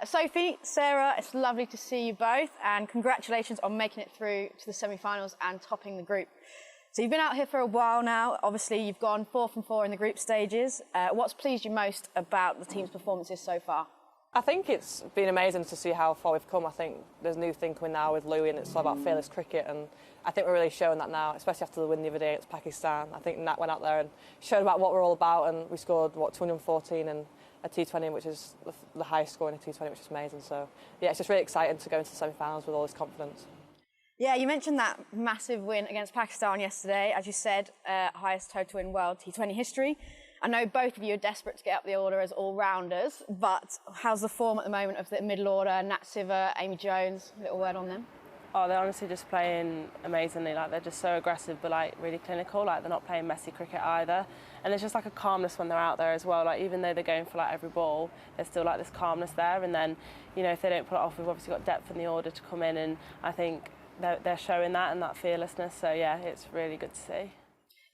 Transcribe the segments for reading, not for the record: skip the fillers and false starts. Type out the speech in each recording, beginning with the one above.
Sophie, Sarah, it's lovely to see you both, and congratulations on making it through to the semi-finals and topping the group. So you've been out here for a while now. Obviously, you've gone 4 from 4 in the group stages. What's pleased you most about the team's performances so far? I think it's been amazing to see how far we've come. I think there's a new thing coming now with Louis, and it's all about fearless cricket, and I think we're really showing that now, especially after the win the other day against Pakistan. I think Nat went out there and showed about what we're all about, and we scored, 214 in a T20, which is the highest score in a T20, which is amazing. So, yeah, it's just really exciting to go into the semi-finals with all this confidence. Yeah, you mentioned that massive win against Pakistan yesterday. As you said, highest total in world T20 history. I know both of you are desperate to get up the order as all-rounders, but how's the form at the moment of the middle order? Nat Sciver, Amy Jones, a little word on them? Oh, they're honestly just playing amazingly. Like, they're just so aggressive, but like really clinical. Like, they're not playing messy cricket either. And there's just like a calmness when they're out there as well. Like, even though they're going for like every ball, there's still like this calmness there. And then, you know, if they don't pull it off, we've obviously got depth in the order to come in, and I think they're showing that and that fearlessness. So yeah, it's really good to see.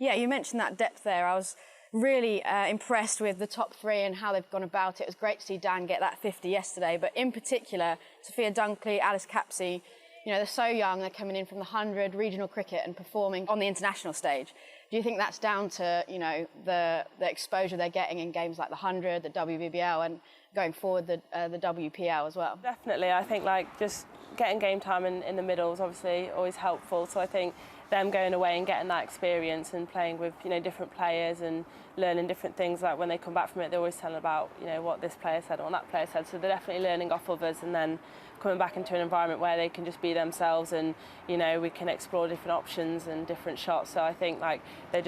Yeah, you mentioned that depth there. I was really impressed with the top 3 and how they've gone about it. It was great to see Dan get that 50 yesterday, but in particular, Sophia Dunkley, Alice Capsey, you know, they're so young, they're coming in from the 100 regional cricket and performing on the international stage. Do you think that's down to, you know, the exposure they're getting in games like the 100, the WPL, and going forward the WPL as well? Definitely. I think like just getting game time in the middle is obviously always helpful. So I think them going away and getting that experience and playing with, you know, different players and learning different things, like when they come back from it, they're always telling about, you know, what this player said or what that player said. So they're definitely learning off others, and then coming back into an environment where they can just be themselves, and, you know, we can explore different options and different shots. So I think like they're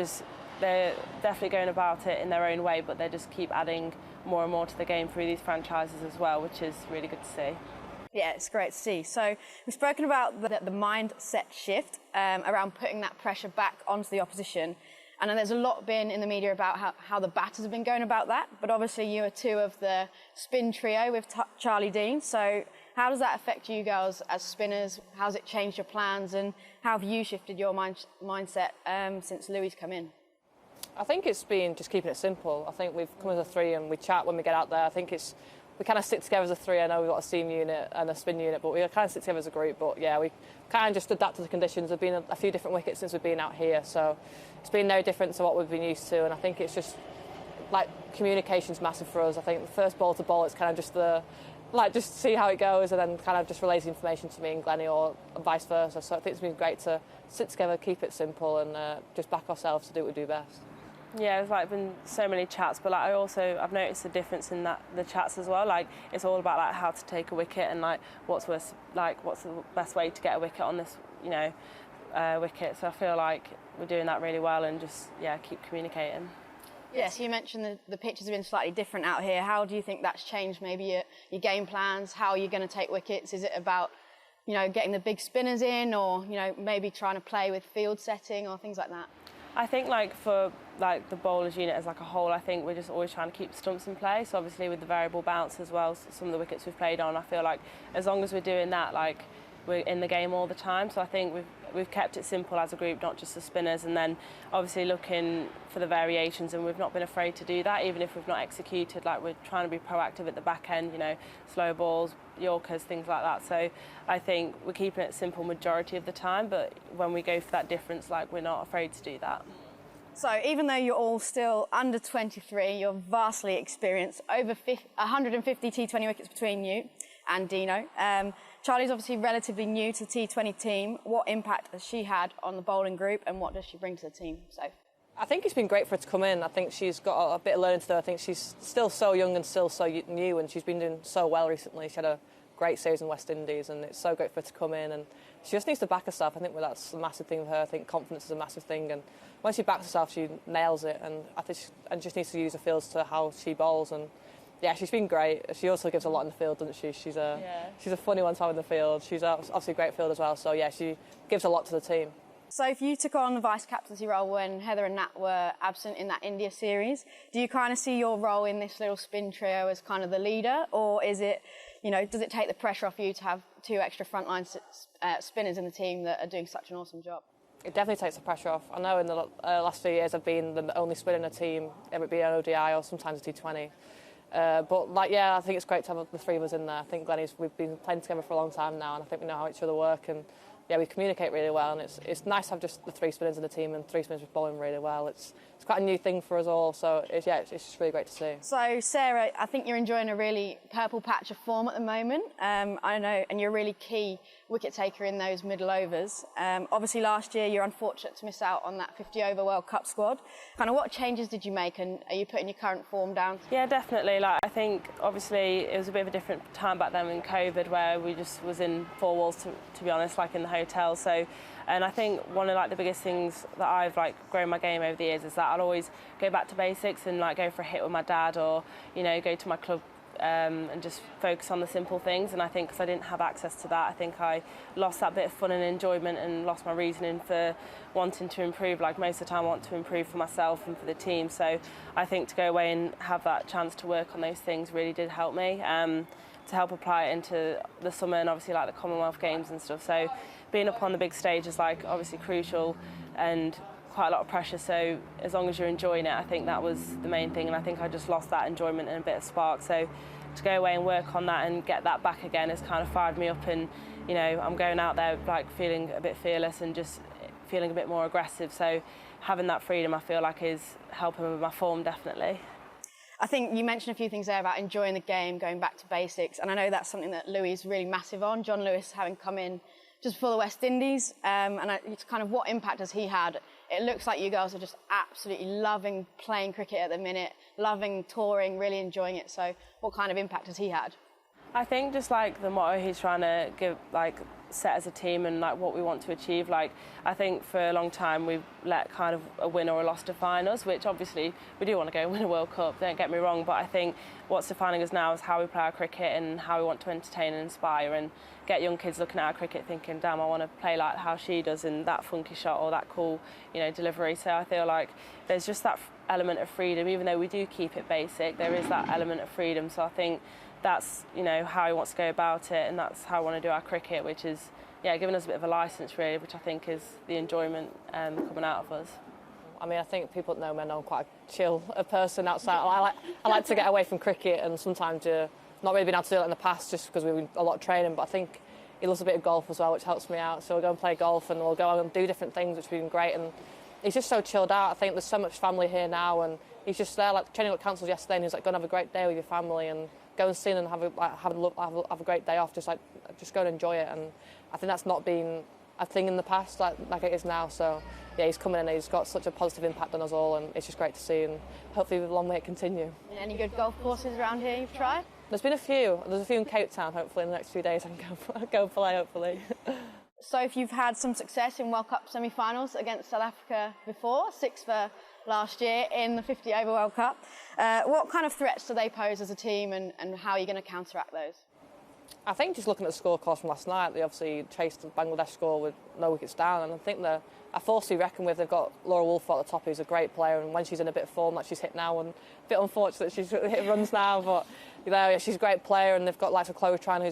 definitely going about it in their own way, but they just keep adding more and more to the game through these franchises as well, which is really good to see. Yeah, it's great to see. So we've spoken about the mindset shift around putting that pressure back onto the opposition. And there's a lot been in the media about how the batters have been going about that. But obviously you are 2 of the spin trio with Charlie Dean. So how does that affect you girls as spinners? How's it changed your plans? And how have you shifted your mindset since Louis come in? I think it's been just keeping it simple. I think we've come as a 3 and we chat when we get out there. I think we kind of stick together as a 3. I know we've got a seam unit and a spin unit, but we kind of stick together as a group. But yeah, we kind of just adapt to the conditions. There've been a few different wickets since we've been out here, so it's been no different to what we've been used to. And I think it's just like communication's massive for us. I think the first ball to ball, it's kind of just just see how it goes, and then kind of just relays the information to me and Glennie, or vice versa. So I think it's been great to sit together, keep it simple, and just back ourselves to do what we do best. Yeah, there's like been so many chats, but like I've noticed a difference in the chats as well. Like, it's all about like how to take a wicket and like what's the best way to get a wicket on this, you know, wicket. So I feel like we're doing that really well, and just keep communicating. Yes, you mentioned the pitches have been slightly different out here. How do you think that's changed maybe your game plans? How are you going to take wickets? Is it about, you know, getting the big spinners in, or, you know, maybe trying to play with field setting or things like that? I think like for like the bowlers unit as like a whole, I think we're just always trying to keep stumps in play. So obviously with the variable bounce as well, some of the wickets we've played on, I feel like as long as we're doing that, like we're in the game all the time. So I think we've kept it simple as a group, not just the spinners, and then obviously looking for the variations, and we've not been afraid to do that, even if we've not executed. Like, we're trying to be proactive at the back end, you know, slow balls, Yorkers, things like that. So I think we're keeping it simple majority of the time, but when we go for that difference, like, we're not afraid to do that. So even though you're all still under 23, you're vastly experienced, over 150 T20 wickets between you and Dino. Charlie's obviously relatively new to the T20 team. What impact has she had on the bowling group, and what does she bring to the team? So, I think it's been great for her to come in. I think she's got a bit of learning to do. I think she's still so young and still so new, and she's been doing so well recently. She had a great series in West Indies, and it's so great for her to come in, and she just needs to back herself. I think that's a massive thing with her. I think confidence is a massive thing, and when she backs herself, she nails it, and I think she just needs to use her fields to how she bowls. And yeah, she's been great. She also gives a lot in the field, doesn't she? She's a funny one to have in the field. She's obviously a great field as well, so yeah, she gives a lot to the team. So if you took on the vice-captaincy role when Heather and Nat were absent in that India series, do you kind of see your role in this little spin trio as kind of the leader, or is it, you know, does it take the pressure off you to have 2 extra frontline spinners in the team that are doing such an awesome job? It definitely takes the pressure off. I know in the last few years I've been the only spinner in a team, whether it be an ODI or sometimes a T20. But I think it's great to have the three of us in there. I think we've been playing together for a long time now, and I think we know how each other work, and we communicate really well. And it's nice to have just the three spinners in the team, and three spinners just bowling really well. It's quite a new thing for us all, so it's just really great to see. So Sarah, I think you're enjoying a really purple patch of form at the moment. I know, and you're a really key wicket taker in those middle overs. Obviously last year you're unfortunate to miss out on that 50 over World Cup squad. Kind of what changes did you make, and are you putting your current form down? Yeah, definitely. Like, I think obviously it was a bit of a different time back then in COVID, where we just was in four walls to be honest, like in the hotel. So, and I think one of the biggest things that I've grown my game over the years is that I'll always go back to basics and go for a hit with my dad, or go to my club and just focus on the simple things. And I think because I didn't have access to that, I think I lost that bit of fun and enjoyment, and lost my reasoning for wanting to improve. Like, most of the time I want to improve for myself and for the team, so I think to go away and have that chance to work on those things really did help me, to help apply it into the summer and obviously the Commonwealth Games and stuff. So being up on the big stage is obviously crucial, and quite a lot of pressure, so as long as you're enjoying it, I think that was the main thing. And I think I just lost that enjoyment and a bit of spark, so to go away and work on that and get that back again has kind of fired me up. And I'm going out there feeling a bit fearless and just feeling a bit more aggressive, so having that freedom I feel is helping with my form, definitely. I think you mentioned a few things there about enjoying the game, going back to basics, and I know that's something that Louis is really massive on. Jon Lewis having come in just before the West Indies, and it's kind of what impact has he had? It looks like you girls are just absolutely loving playing cricket at the minute, loving touring, really enjoying it. So what kind of impact has he had? I think just the motto he's trying to give, set as a team, and what we want to achieve. I think for a long time we've let kind of a win or a loss define us, which obviously we do want to go and win a World Cup, don't get me wrong, but I think what's defining us now is how we play our cricket and how we want to entertain and inspire, and get young kids looking at our cricket thinking, damn, I want to play like how she does, in that funky shot or that cool delivery. So I feel there's just that element of freedom. Even though we do keep it basic, there is that element of freedom. So I think that's how he wants to go about it, and that's how I want to do our cricket, which is giving us a bit of a licence really, which I think is the enjoyment coming out of us. I mean, I think people that know me know I'm quite a chill person outside. I like to get away from cricket, and sometimes not really been able to do it in the past just because we do a lot of training, but I think he loves a bit of golf as well, which helps me out. So we'll go and play golf, and we'll go and do different things, which has been great. And he's just so chilled out. I think there's so much family here now, and he's just there, training at council yesterday, and he's go and have a great day with your family, and go and sing and have a great day off, just go and enjoy it. And I think that's not been a thing in the past like it is now. So he's coming in and he's got such a positive impact on us all, and it's just great to see, and hopefully the long way it continue. Any good golf courses around here you've tried? There's been a few. There's a few in Cape Town. Hopefully in the next few days I can go play, hopefully. So if you've had some success in World Cup semi-finals against South Africa before, 6 for last year in the 50 over World Cup, what kind of threats do they pose as a team, and how are you going to counteract those? I think just looking at the scorecard from last night, they obviously chased the Bangladesh score with no wickets down, and I think they're a force to be reckoned with. They've got Laura Woolford at the top, who's a great player, and when she's in a bit of form like she's hit now, and a bit unfortunate that she's hit runs now, but she's a great player, and they've got of Chloe Tran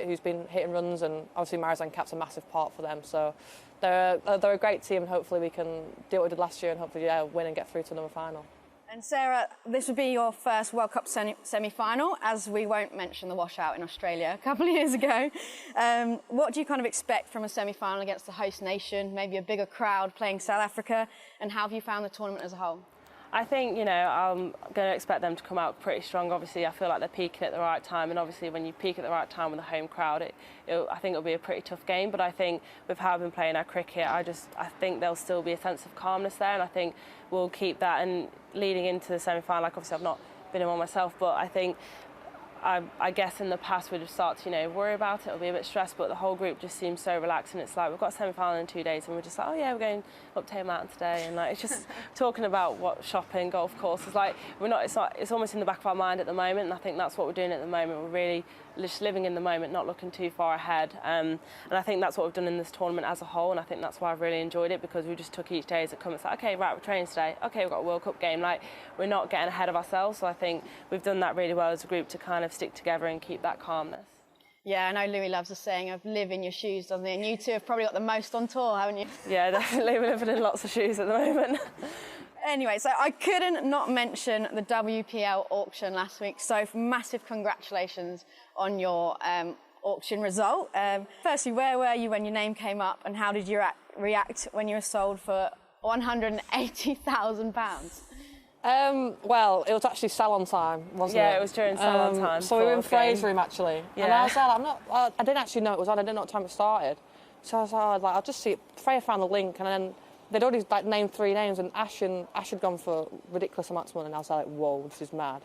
who's been hitting runs, and obviously Marizanne Kapp's a massive part for them. So they're a great team, and hopefully we can do what we did last year and hopefully win and get through to another final. And Sarah, this would be your first World Cup semi-final, as we won't mention the washout in Australia a couple of years ago. What do you kind of expect from a semi-final against the host nation, maybe a bigger crowd playing South Africa, and how have you found the tournament as a whole? I think, I'm going to expect them to come out pretty strong. Obviously, I feel like they're peaking at the right time, and obviously when you peak at the right time with a home crowd, I think it'll be a pretty tough game. But I think with how I've been playing our cricket, I think there'll still be a sense of calmness there, and I think we'll keep that. And leading into the semi-final, obviously I've not been in one myself, but I think I guess in the past we'd have started to worry about it or be a bit stressed, but the whole group just seems so relaxed, and it's we've got a semi-final in 2 days, and we're just we're going up Tay Mountain today, and it's just talking about what shopping, golf courses, it's almost in the back of our mind at the moment, and I think that's what we're doing at the moment. We're really just living in the moment, not looking too far ahead, and I think that's what we've done in this tournament as a whole, and I think that's why I've really enjoyed it, because we just took each day as it comes. It's okay, right, we're training today, okay, we've got a World Cup game, we're not getting ahead of ourselves. So I think we've done that really well as a group to kind of stick together and keep that calmness. Yeah, I know Louis loves the saying of live in your shoes, doesn't he? And you two have probably got the most on tour, haven't you? Yeah, definitely. We're living in lots of shoes at the moment. Anyway, so I couldn't not mention the WPL auction last week. So massive congratulations on your auction result. Firstly, where were you when your name came up, and how did you react when you were sold for £180,000? Well, it was actually salon time, wasn't it? Yeah, it was during salon time. So we were in Freya's room, actually. Yeah. And I was like, I didn't actually know it was on. I didn't know what time it started. So I was like, I'll just see it. Freya found the link, and then they'd already named 3 names, and Ash had gone for ridiculous amounts of money, and I was like, whoa, this is mad.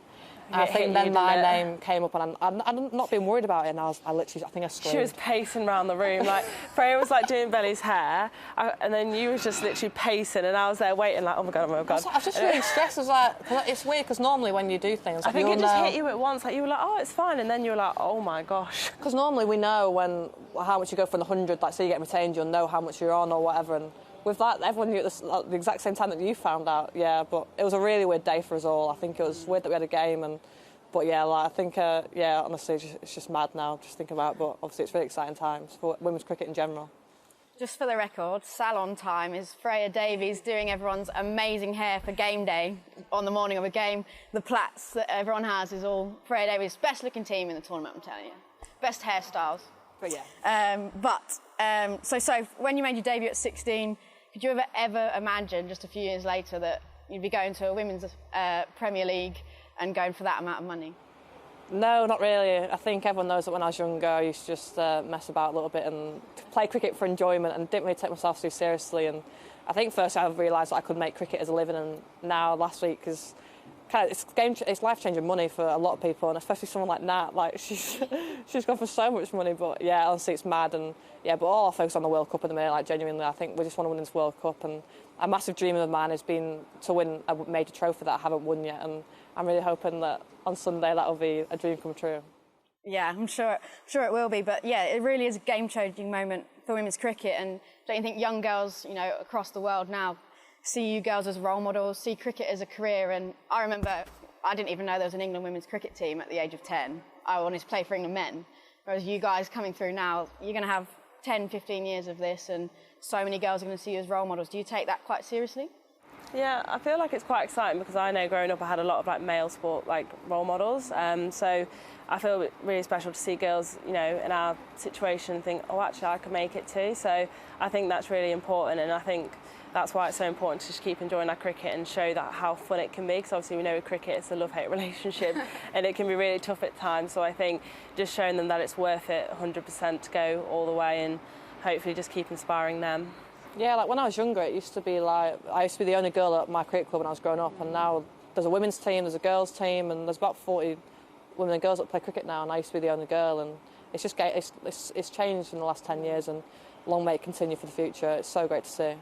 And I think then my name came up, and I'd not been worried about it, and I think I screamed. She was pacing around the room, like, Freya was like doing Belly's hair, and then you was just literally pacing, and I was there waiting like, oh my God, oh my God. I was just really stressed. I was like, cause it's weird, because normally when you do things, I think it just hit you at once, like you were like, oh, it's fine, and then you were like, oh my gosh. Because normally we know how much you go for the 100, like say you get retained, you'll know how much you're on or whatever, and with that, everyone knew at the exact same time that you found out, yeah, but it was a really weird day for us all. I think it was weird that we had a game, but yeah, like, I think, honestly, it's just mad now, just thinking about it, but obviously it's really exciting times for women's cricket in general. Just for the record, salon time is Freya Davies doing everyone's amazing hair for game day on the morning of a game. The plaits that everyone has is all Freya Davies' best looking team in the tournament, I'm telling you. Best hairstyles. But yeah. So when you made your debut at 16, could you ever imagine just a few years later that you'd be going to a women's Premier League and going for that amount of money? No, not really. I think everyone knows that when I was younger, I used to just mess about a little bit and play cricket for enjoyment and didn't really take myself too seriously. And I think first I realised that I could make cricket as a living, and now last week is it's life-changing money for a lot of people, and especially someone like Nat. Like she's gone for so much money, but yeah, honestly, it's mad. And yeah, but all our focus on the World Cup at the minute. Like genuinely, I think we just want to win this World Cup, and a massive dream of mine has been to win a major trophy that I haven't won yet, and I'm really hoping that on Sunday that'll be a dream come true. Yeah, I'm sure it will be. But yeah, it really is a game-changing moment for women's cricket, and don't you think young girls, across the world now, see you girls as role models, see cricket as a career? And I remember I didn't even know there was an England women's cricket team at the age of 10. I wanted to play for England men. Whereas you guys coming through now, you're going to have 10, 15 years of this, and so many girls are going to see you as role models. Do you take that quite seriously? Yeah, I feel like it's quite exciting because I know growing up I had a lot of male sport role models. So I feel really special to see girls, in our situation think, oh, actually I can make it too. So I think that's really important, and I think that's why it's so important to just keep enjoying our cricket and show that how fun it can be, because obviously we know with cricket it's a love-hate relationship and it can be really tough at times. So I think just showing them that it's worth it 100% to go all the way, and hopefully just keep inspiring them. Yeah, like when I was younger, it used to be like I used to be the only girl at my cricket club when I was growing up, and now there's a women's team, there's a girls' team, and there's about 40 women and girls that play cricket now, and I used to be the only girl, and it's just it's changed in the last 10 years, and long may it continue for the future. It's so great to see.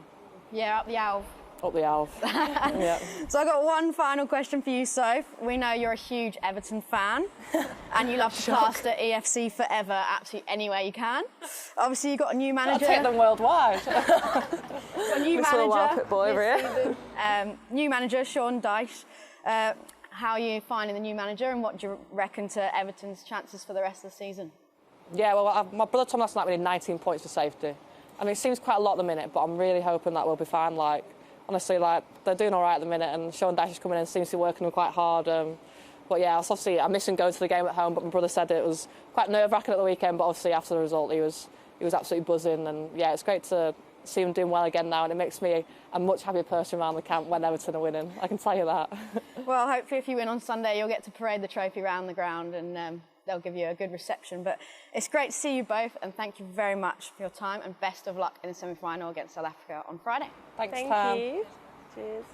Yeah, up the Alv. Up the Alv. Yeah. So I've got one final question for you, Soph. We know you're a huge Everton fan and you love to plaster EFC forever, absolutely anywhere you can. Obviously, you've got a new manager. I'll take them worldwide. A new manager. New manager, Sean Dyche. How are you finding the new manager, and what do you reckon to Everton's chances for the rest of the season? Yeah, well, my brother told me last night we need 19 points for safety. I mean, it seems quite a lot at the minute, but I'm really hoping that we'll be fine. Like, honestly, they're doing all right at the minute, and Sean Dyche is coming in and seems to be working them quite hard. But yeah, obviously, I'm missing going to the game at home, but my brother said it was quite nerve-wracking at the weekend, but obviously after the result, he was absolutely buzzing. And yeah, it's great to see him doing well again now, and it makes me a much happier person around the camp when Everton are winning. I can tell you that. Well, hopefully if you win on Sunday, you'll get to parade the trophy around the ground, and they'll give you a good reception. But it's great to see you both, and thank you very much for your time, and best of luck in the semi-final against South Africa on Friday. Thanks, Thank Tam. you. Cheers.